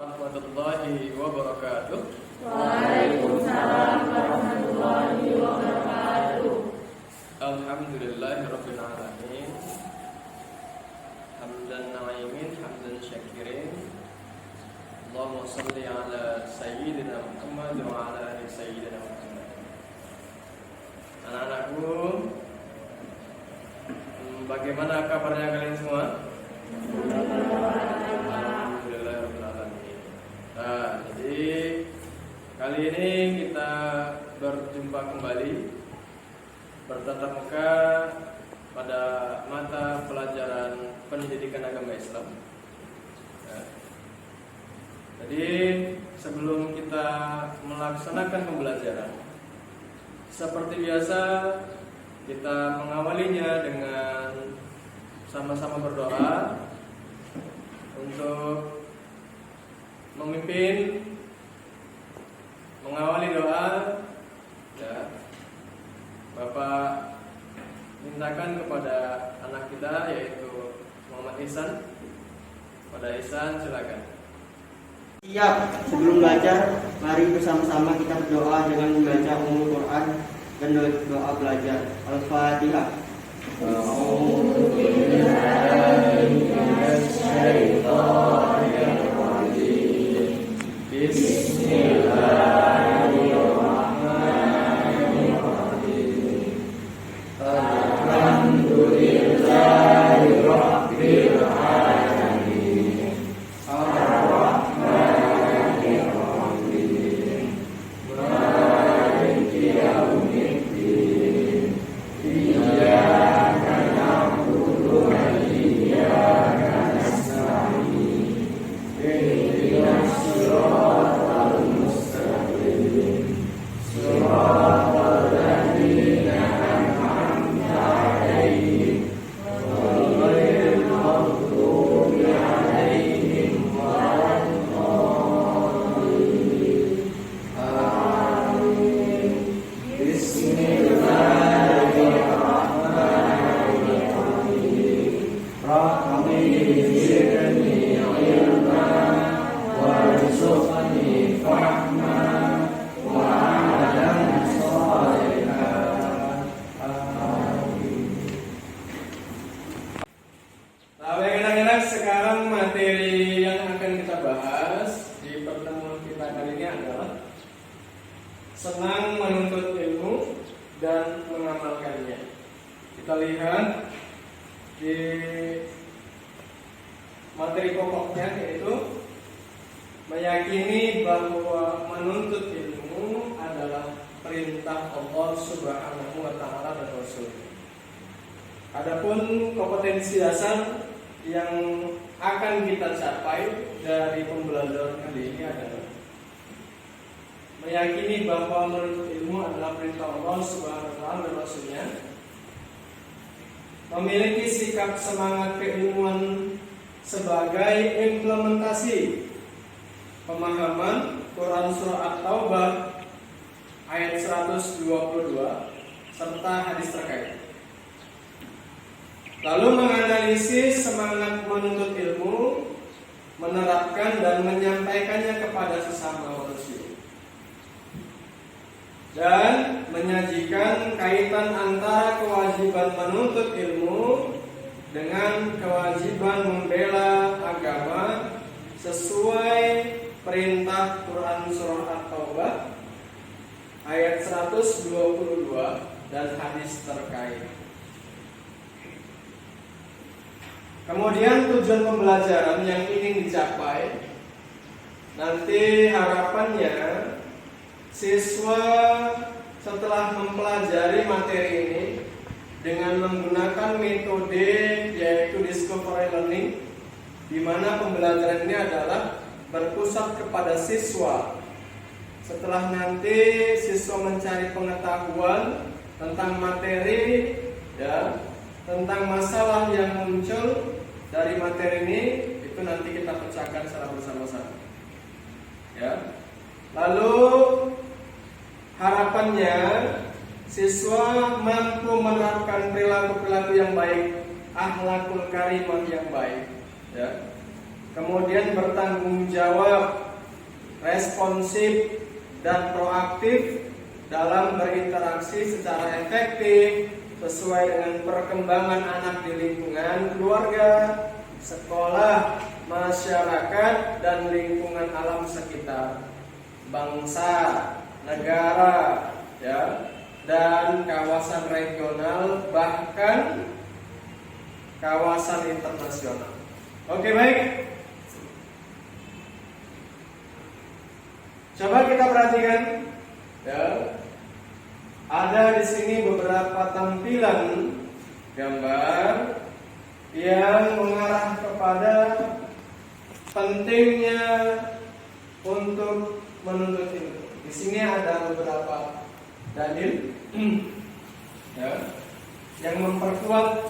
warahmatullahi wabarakatuh. Waalaikumsalam warahmatullahi wabarakatuh. Alhamdulillahirabbil alamin. Hamdan na'imin, hamdan syakirin. Allahumma shalli ala sayyidina Muhammad wa ala ali sayyidina Muhammad. Anak-anakku, bagaimana kabarnya kalian semua? Alhamdulillahirabbil alamin. Nah, jadi kali ini kita berjumpa kembali, bertatap muka pada mata pelajaran pendidikan agama Islam. Ya. Jadi sebelum kita melaksanakan pembelajaran, seperti biasa kita mengawalinya dengan sama-sama berdoa untuk memimpin, mengawali doa. Ya, Bapak mintakan kepada anak kita yaitu Muhammad Ihsan. Pada Ihsan, silakan. Siap, sebelum belajar, mari bersama-sama kita berdoa dengan membaca Ummul Quran dan doa belajar. Al-Fatihah. Sekarang materi yang akan kita bahas di pertemuan kita kali ini adalah senang menuntut ilmu dan mengamalkannya. Kita lihat di materi pokoknya, yaitu meyakini bahwa menuntut ilmu adalah perintah Allah Subhanahu wa taala dan Rasul. Adapun kompetensi dasar yang akan kita capai dari pembelajaran kali ini adalah meyakini bahwa menuntut ilmu adalah perintah Allah Subhanahu wa taala dan Rasulnya, memiliki sikap semangat keilmuan sebagai implementasi pemahaman Quran Surah At-Taubah ayat 122 serta hadis terkait. Lalu menganalisis semangat menuntut ilmu, menerapkan dan menyampaikannya kepada sesama manusia, dan menyajikan kaitan antara kewajiban menuntut ilmu dengan kewajiban membela agama sesuai perintah Quran Surah At-Taubah ayat 122 dan hadis terkait. Kemudian tujuan pembelajaran yang ingin dicapai, nanti harapannya siswa setelah mempelajari materi ini dengan menggunakan metode yaitu discovery learning, di mana pembelajaran ini adalah berpusat kepada siswa. Setelah nanti siswa mencari pengetahuan tentang materi, ya, tentang masalah yang muncul dari materi ini, itu nanti kita pecahkan secara bersama-sama. Ya. Lalu harapannya siswa mampu menerapkan perilaku-perilaku yang baik, akhlakul karimah yang baik, ya. kemudian bertanggung jawab, responsif, dan proaktif dalam berinteraksi secara efektif sesuai dengan perkembangan anak di lingkungan keluarga, sekolah, masyarakat, dan lingkungan alam sekitar, bangsa, negara, ya, dan kawasan regional, bahkan kawasan internasional. Oke, baik. Coba kita perhatikan, ya. Ada di sini beberapa tampilan gambar yang mengarah kepada pentingnya untuk menuntut ilmu. Di sini ada beberapa dalil ya, yang memperkuat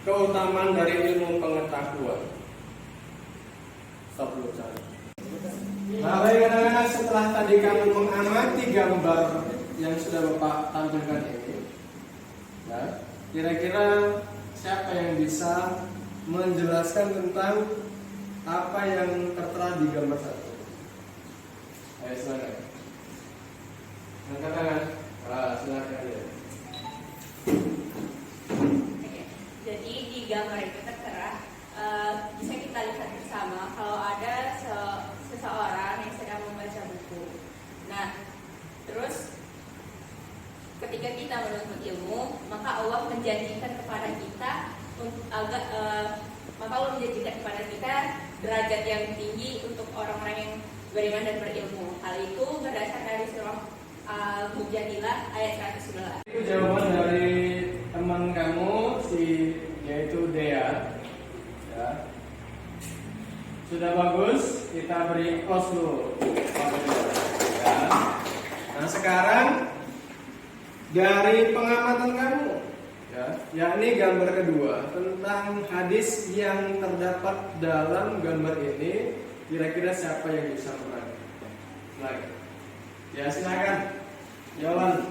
keutamaan dari ilmu pengetahuan. Stop dulu saya. Nah, baik anak-anak, setelah tadi kamu mengamati gambar yang sudah Bapak tampilkan ini, ya, kira-kira siapa yang bisa menjelaskan tentang apa yang tertera di gambar satu? Ayo silakan. Angkat tangan. Silakan ya. Jadi di gambar itu tertera, bisa kita lihat bersama kalau ada seseorang yang sedang membaca buku. Nah, terus ketika kita menuntut ilmu, maka Allah menjanjikan kepada kita derajat yang tinggi untuk orang-orang yang beriman dan berilmu. Hal itu berdasar dari surah Al-Mujadilah ayat 111. Itu jawaban dari teman kamu yaitu Dea. Ya. Sudah bagus, kita beri close dulu. Ya. Nah, sekarang dari pengamatan kamu, ya, yakni gambar kedua tentang hadis yang terdapat dalam gambar ini, kira-kira siapa yang bisa menerangkan? Ya, silakan. Yolan.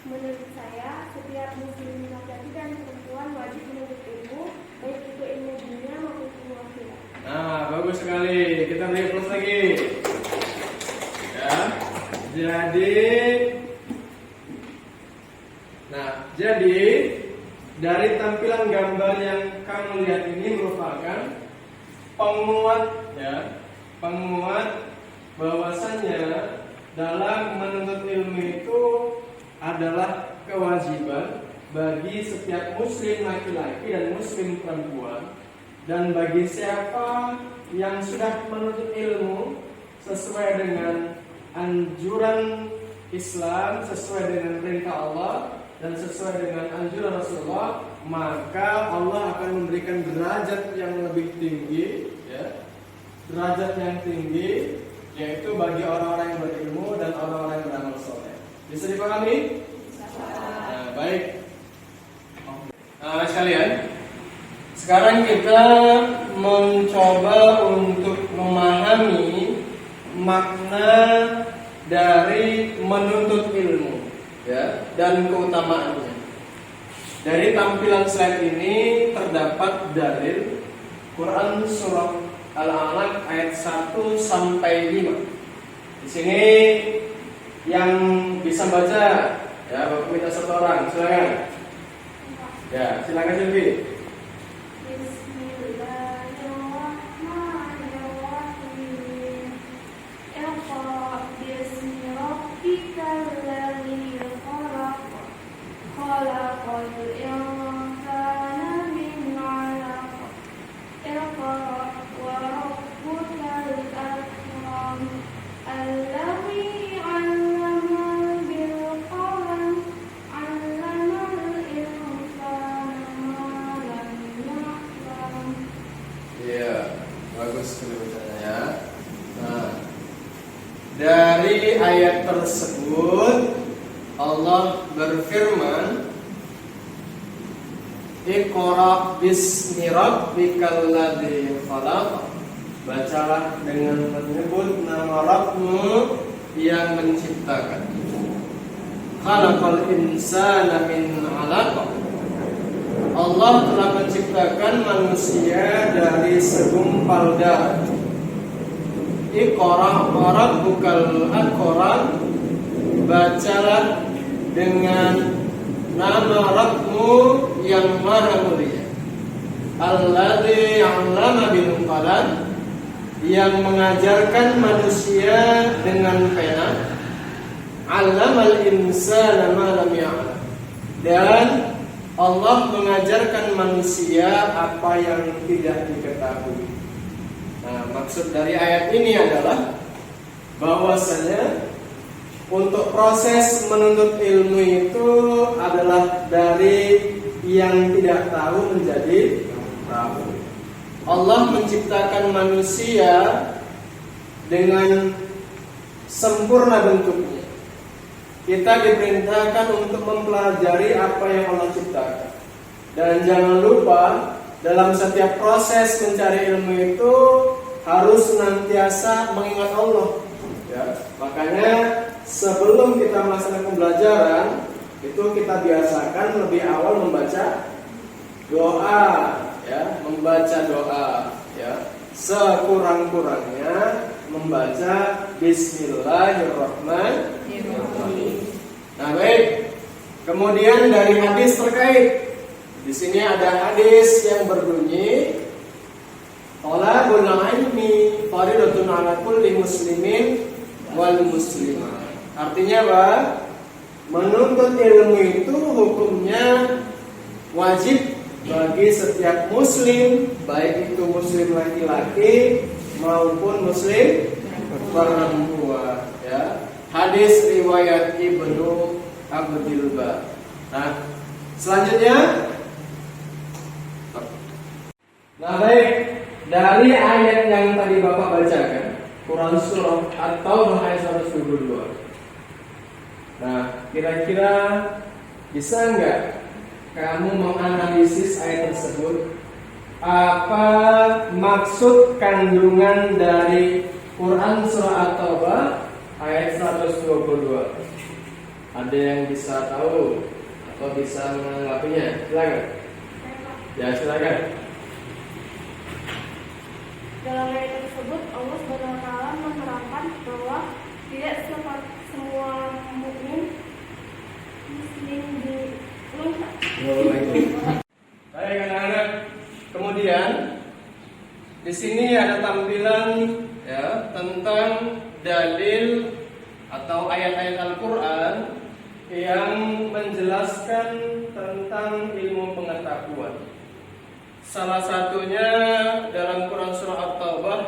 Menurut saya, setiap muslim laki-laki dan perempuan wajib menuntut ilmu, baik itu ilmu dunia maupun ilmu akhirat. Nah, bagus sekali. Kita beri plus lagi. Ya. Jadi dari tampilan gambar yang kamu lihat ini merupakan penguat bahwasannya dalam menuntut ilmu itu adalah kewajiban bagi setiap muslim laki-laki dan muslim perempuan, dan bagi siapa yang sudah menuntut ilmu sesuai dengan anjuran Islam, sesuai dengan perintah Allah dan sesuai dengan anjuran Rasulullah, maka Allah akan memberikan derajat yang lebih tinggi, ya, derajat yang tinggi, yaitu bagi orang-orang yang berilmu dan orang-orang yang beramal soleh. Bisa dipahami? Nah, baik. Nah, sekalian, sekarang kita mencoba untuk memahami makna dari menuntut ilmu, ya, dan keutamaannya. Dari tampilan slide ini terdapat dalil Quran surah Al-Alaq ayat 1 sampai 5. Di sini yang bisa baca, ya, Bapak minta satu orang, silakan. Ya, silakan Silvi. Bismillahirrahmanirrahim. Iqra bismi rabbikal ladzi khalaq. Khalaqal insana min 'alaq. Iqra wa rabbukal akram. Alladzi 'allama bil qalam. 'Allamal insana ma lam ya'lam. Iya, bagus tulisannya. Nah, dari ayat tersebut Allah berfirman, Iqra bismi rabbikal ladzi khalaq. Bacalah dengan menyebut nama Rabbmu yang menciptakan. Khalaqal insana min 'alaq. Allah telah menciptakan manusia dari segumpal darah. Iqra rabbukal akram, bacalah dengan nama Rabbmu yang maha mulia. Alladzi 'allama bil qalam, yang mengajarkan manusia dengan pena. 'Allamal insana ma lam ya'lam, dan Allah mengajarkan manusia apa yang tidak diketahui. Nah, maksud dari ayat ini adalah bahwasanya untuk proses menuntut ilmu itu adalah dari yang tidak tahu menjadi tahu. Allah menciptakan manusia dengan sempurna bentuknya. Kita diperintahkan untuk mempelajari apa yang Allah ciptakan. Dan jangan lupa, dalam setiap proses mencari ilmu itu harus senantiasa mengingat Allah. Ya, makanya sebelum kita melaksanakan pembelajaran itu kita biasakan lebih awal membaca doa, ya, membaca doa, ya, sekurang-kurangnya membaca Bismillahirrahmanirrahim. Nah, baik. Kemudian dari hadis terkait, di sini ada hadis yang berbunyi, talabul ilmi fardhatun 'ala kulli muslimin wal muslimah. Artinya apa? Menuntut ilmu itu hukumnya wajib bagi setiap muslim, baik itu muslim laki-laki maupun muslim perempuan, ya. Hadis riwayat Ibnu Abdul Bar. Nah, selanjutnya, nah baik, dari ayat yang tadi Bapak bacakan, Quran surah atau ayat 122. Nah, kira-kira bisa nggak kamu menganalisis ayat tersebut? Apa maksud kandungan dari Quran surah At-Taubah ayat 122? Ada yang bisa tahu atau bisa menanggapinya? Silakan. Ya, silakan. Dalam ayat tersebut Allah SWT menerangkan bahwa tidak semua mukmin muslim di Baik anak-anak. Kemudian di sini ada tampilan, ya, tentang dalil atau ayat-ayat Al-Quran yang menjelaskan tentang ilmu pengetahuan. Salah satunya dalam Quran surah At-Taubah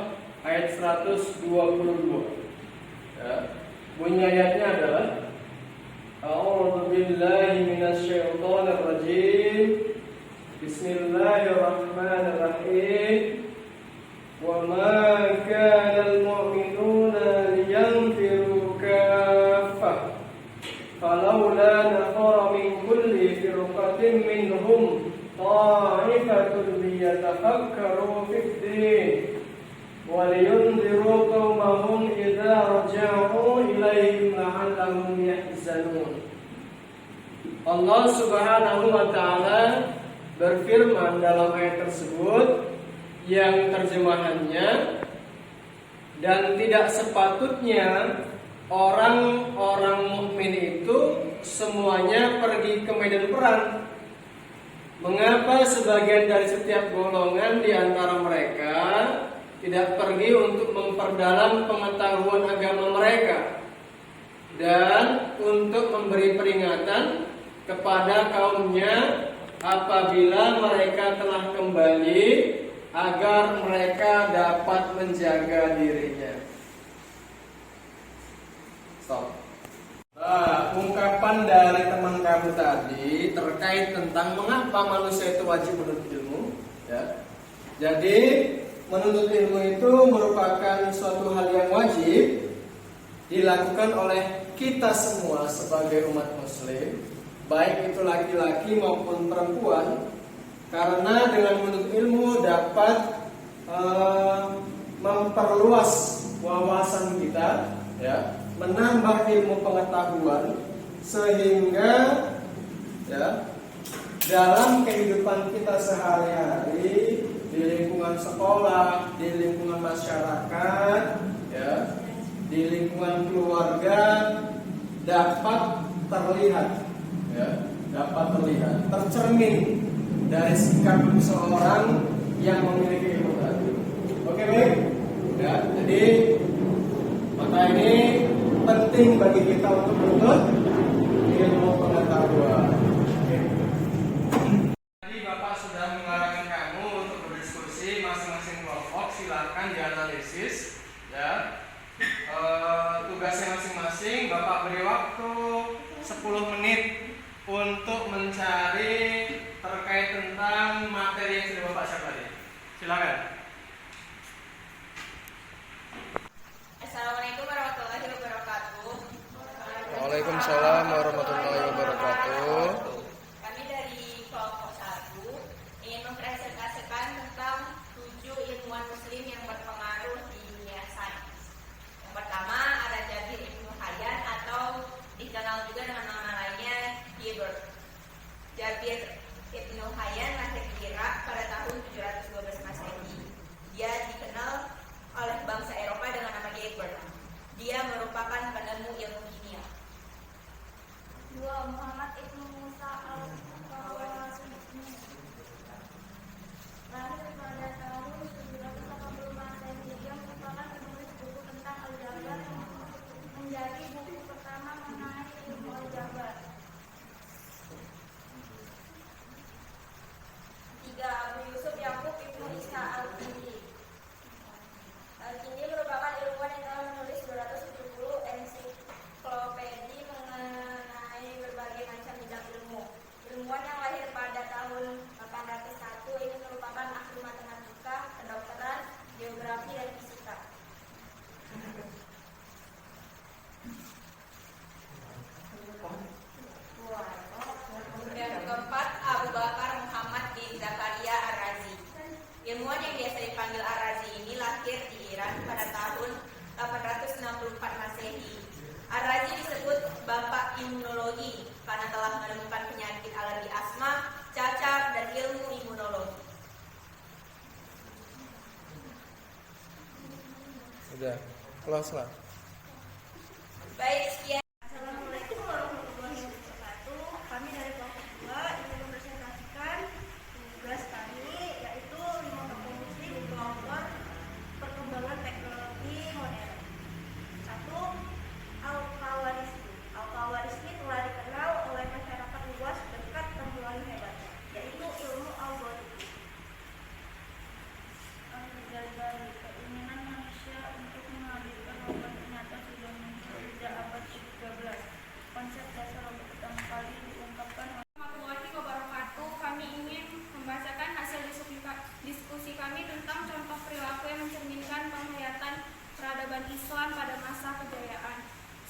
ayat 122. Ya. Bunyi ayatnya adalah A'udzu billahi minasyaitonir rajim. Bismillahirrahmanirrahim. Wa ma kana al-mu'minuna liyanfiru kaffah. Falawla nafara min kulli firqatin minhum ta'ifatun liyatafakkaru fid-din wa liyunziru qaumahum idza raja'u ilaihim la'allahum yahzanun. Allah Subhanahu wa ta'ala berfirman dalam ayat tersebut yang terjemahannya, dan tidak sepatutnya orang-orang mukmin itu semuanya pergi ke medan perang. Mengapa sebagian dari setiap golongan di antara mereka tidak pergi untuk memperdalam pengetahuan agama mereka dan untuk memberi peringatan kepada kaumnya apabila mereka telah kembali agar mereka dapat menjaga dirinya. Stop. Nah, ungkapan dari teman kamu tadi terkait tentang mengapa manusia itu wajib menuntut ilmu, ya. Jadi menuntut ilmu itu merupakan suatu hal yang wajib dilakukan oleh kita semua sebagai umat muslim, baik itu laki-laki maupun perempuan, karena dengan menuntut ilmu dapat memperluas wawasan kita, ya, menambah ilmu pengetahuan, sehingga, ya, dalam kehidupan kita sehari-hari, di lingkungan sekolah, di lingkungan masyarakat, ya, di lingkungan keluarga dapat terlihat, ya, dapat terlihat, tercermin dari sikap seseorang yang memiliki ilmu tadi. Oke, baik. Ya, jadi maka ini penting bagi kita untuk menuntut ilmu pengetahuan. Oke. Tadi Bapak sudah mengarahkan kamu untuk berdiskusi masing-masing kelompok. Silakan dianalisis, ya. Tugasnya masing-masing. Bapak beri waktu 10 menit untuk mencari terkait tentang materi yang sudah Bapak share tadi. Silakan. Assalamualaikum warahmatullahi wabarakatuh. Waalaikumsalam warahmatullahi wabarakatuh. Kami dari kelompok 1 ingin mempresentasikan tentang 7 ilmuwan muslim yang berpengaruh di dunia sains. Yang pertama ada Jabir Ibnu Hayyan atau dikenal juga dengan nama lainnya Hibbert. Jabir Ibnu Hayyan lahir di Irak pada tahun 712 Masehi. Dia dikenal oleh bangsa Eropa dengan nama Geber. Dia merupakan penemu ilmu kimia. 2. Muhammad Ibnu Musa Al-Qawazini lahir pada tahun 780 Masehi. Dia merupakan penulis buku tentang aljabar yang menjadi buku pertama mengenai ilmu aljabar. 3. Abu Yusuf Yakub Ibnu Isa Al-Kindi. Al-Kindi merupakan ilmuwan yang telah menulis 270 ensiklopedi mengenai berbagai macam bidang ilmu. Ilmuwan yang lahir pada tahun 801 ini merupakan ahli matematika, kedokteran, geografi, dan fisika. Yang keempat, Abu Bakar Muhammad bin Zakaria Ar-Razi. Ilmuwan yang biasa dipanggil Ar-Razi ini lahir di Iran pada tahun 864 Masehi. Ar-Razi disebut bapak imunologi karena telah menemukan penyakit alergi asma, cacar, dan ilmu imunologi. Sudah, close lah. Baik, sekian. Assalamualaikum warahmatullahi wabarakatuh. Kami dari kelompok 2 ingin mempresentasikan tugas kami, yaitu 5 tokoh muslim pelopor perkembangan teknologi modern. 1. Al-Khawarizmi. Al-Khawarizmi telah dikenal oleh masyarakat luas berkat temuan hebatnya, yaitu ilmu algoritma. Al-Ghazali, keinginan manusia untuk menghadirkan obat ternyata sudah muncul sejak abad ke-13. Konsep dasar obat pertama kali diungkapkan oleh Warahmatullahi wabarakatuh. Kami ingin membacakan hasil diskusi kami tentang contoh perilaku yang mencerminkan penghayatan peradaban Islam pada masa kejayaan.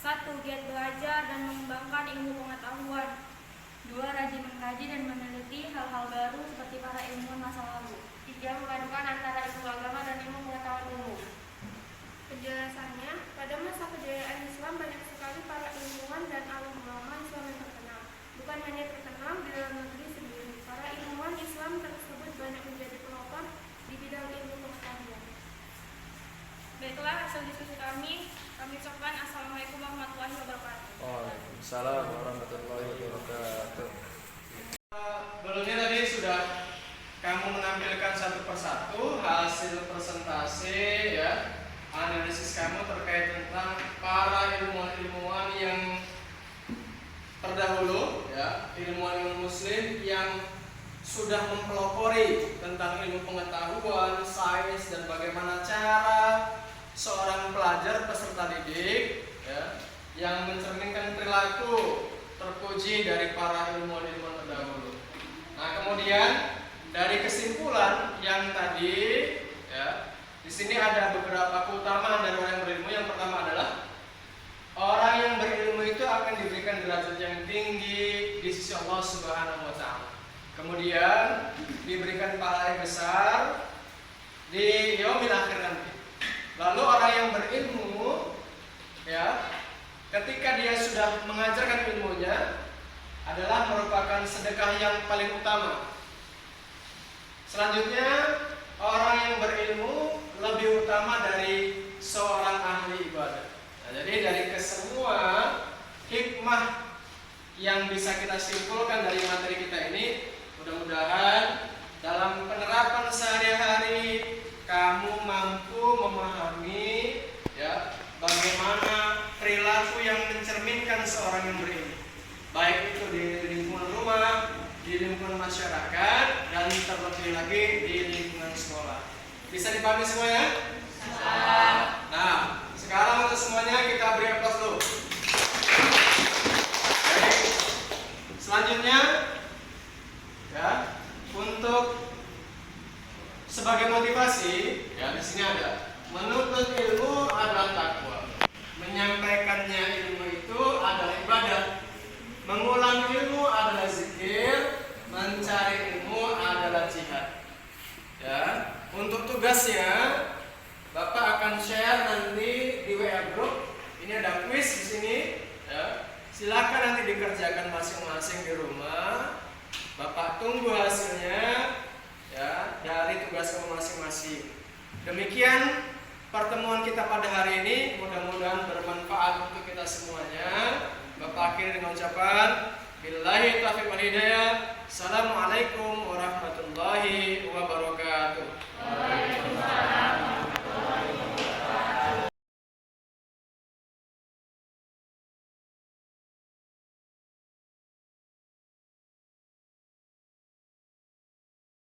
1. Giat belajar dan mengembangkan ilmu pengetahuan. 2. Rajin mengkaji dan meneliti hal-hal baru seperti para ilmuwan masa lalu. 3. Memadukan antara ilmu agama dan ilmu pengetahuan umum. Penjelasannya, pada masa kejayaan Islam banyak sekali para ilmuwan dan alim ulama Islam yang terkenal. Bukan hanya terkenal di dalam negeri sendiri, para ilmuwan Islam tersebut banyak menjadi pelopor di bidang ilmu pengetahuan. Baiklah, hasil diskusi kami ucapkan Assalamualaikum warahmatullahi wabarakatuh. Waalaikumsalam warahmatullahi wabarakatuh. Sebelumnya tadi sudah kamu menampilkan satu persatu hasil presentasi, ya, analisis kamu terkait tentang para ilmuwan-ilmuwan yang terdahulu, ya, ilmuwan muslim yang sudah mempelopori tentang ilmu pengetahuan, sains, dan bagaimana cara seorang pelajar peserta didik, ya, yang mencerminkan perilaku terpuji dari para ilmuwan-ilmuwan terdahulu. Nah, kemudian dari kesimpulan yang tadi, ya, di sini ada beberapa keutamaan dari orang yang berilmu. Yang pertama adalah orang yang berilmu itu akan diberikan derajat yang tinggi di sisi Allah Subhanahu wa Ta'ala. Kemudian diberikan pahala yang besar di yaumil akhir nanti. Lalu orang yang berilmu, ya, ketika dia sudah mengajarkan ilmunya, adalah merupakan sedekah yang paling utama. Selanjutnya, orang yang berilmu lebih utama dari seorang ahli ibadah. Nah, jadi dari kesemua hikmah yang bisa kita simpulkan dari materi kita ini, mudah-mudahan dalam penerapan sehari-hari kamu mampu memahami ya bagaimana perilaku yang mencerminkan seorang yang berilmu, baik itu di lingkungan rumah, di lingkungan masyarakat, dan terlebih lagi di lingkungan sekolah. Bisa dipahami semuanya? Nah, sekarang untuk semuanya kita beri aplaus dulu. Baik. Selanjutnya, ya, untuk sebagai motivasi, ya di sini ada menuntut ilmu adalah takwa, menyampaikannya ilmu itu adalah ibadah, mengulang ilmu adalah zikir, mencari ilmu adalah jihad. Ya, untuk tugasnya Bapak akan share nanti di WA group. Ini ada quiz di sini. Ya, silakan nanti dikerjakan masing-masing di rumah. Bapak tunggu hasilnya ya dari tugas kamu masing-masing. Demikian pertemuan kita pada hari ini, mudah-mudahan bermanfaat untuk kita semuanya. Bapak akhiri dengan ucapan billahi taufiq wal hidayah. Assalamualaikum warahmatullahi wabarakatuh.